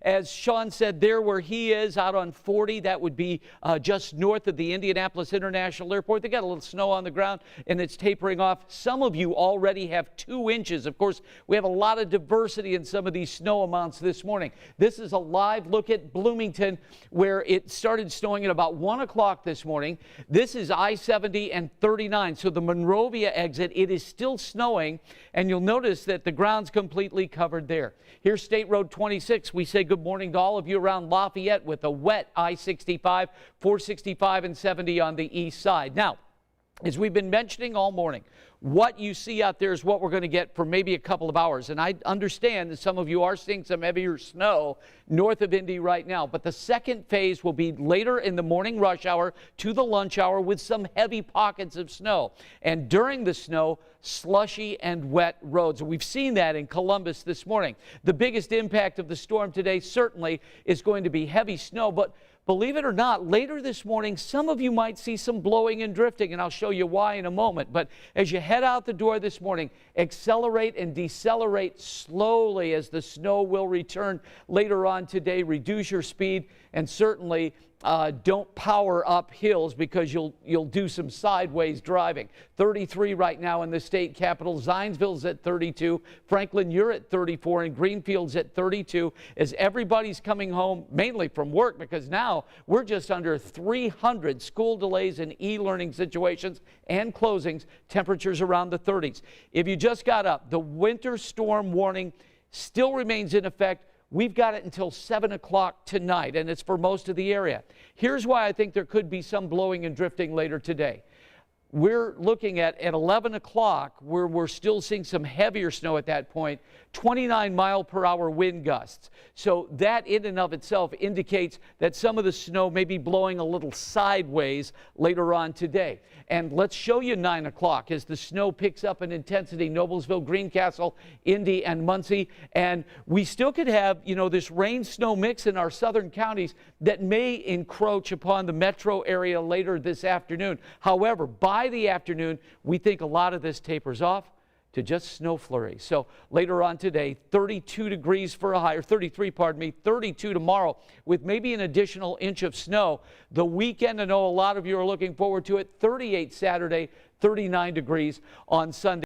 as Sean said, there where he is out on 40, that would be just north of the Indianapolis International Airport. They got a little snow on the ground and it's tapering off. Some of you already have 2 inches. Of course, we have a lot of diversity in some of these snow amounts this morning. This is a live look at Bloomington, where it started snowing at about 1 o'clock this morning. This is I-70 and 39. So the Monrovia exit, it is still snowing, and you'll notice that the ground's completely covered there. Here's State Road 26. We say good morning to all of you around Lafayette with a wet I-65, 465 and 70 on the east side. Now, as we've been mentioning all morning, what you see out there is what we're going to get for maybe a couple of hours. And I understand that some of you are seeing some heavier snow north of Indy right now. But the second phase will be later in the morning rush hour to the lunch hour with some heavy pockets of snow. And during the snow, slushy and wet roads. We've seen that in Columbus this morning. The biggest impact of the storm today certainly is going to be heavy snow. But believe it or not, later this morning, some of you might see some blowing and drifting, and I'll show you why in a moment. But as you head out the door this morning, accelerate and decelerate slowly as the snow will return later on today. Reduce your speed, and certainly don't power up hills because you'll do some sideways driving. 33 right now in the state capital. Zionsville's at 32. Franklin, you're at 34, and Greenfield's at 32 as everybody's coming home mainly from work, because now we're just under 300 school delays and e-learning situations and closings. Temperatures around the 30s. If you just got up, the winter storm warning still remains in effect. We've got it until 7 o'clock tonight, and it's for most of the area. Here's why I think there could be some blowing and drifting later today. We're looking at 11 o'clock, where we're still seeing some heavier snow at that point, 29-mile-per-hour wind gusts. So that in and of itself indicates that some of the snow may be blowing a little sideways later on today. And let's show you 9 o'clock as the snow picks up in intensity. Noblesville, Greencastle, Indy, and Muncie. And we still could have, this rain-snow mix in our southern counties that may encroach upon the metro area later this afternoon. However, by the afternoon, we think a lot of this tapers off to just snow flurries. So later on today, 32 degrees for a high, or 33, pardon me, 32 tomorrow with maybe an additional inch of snow. The weekend, I know a lot of you are looking forward to it, 38 Saturday, 39 degrees on Sunday.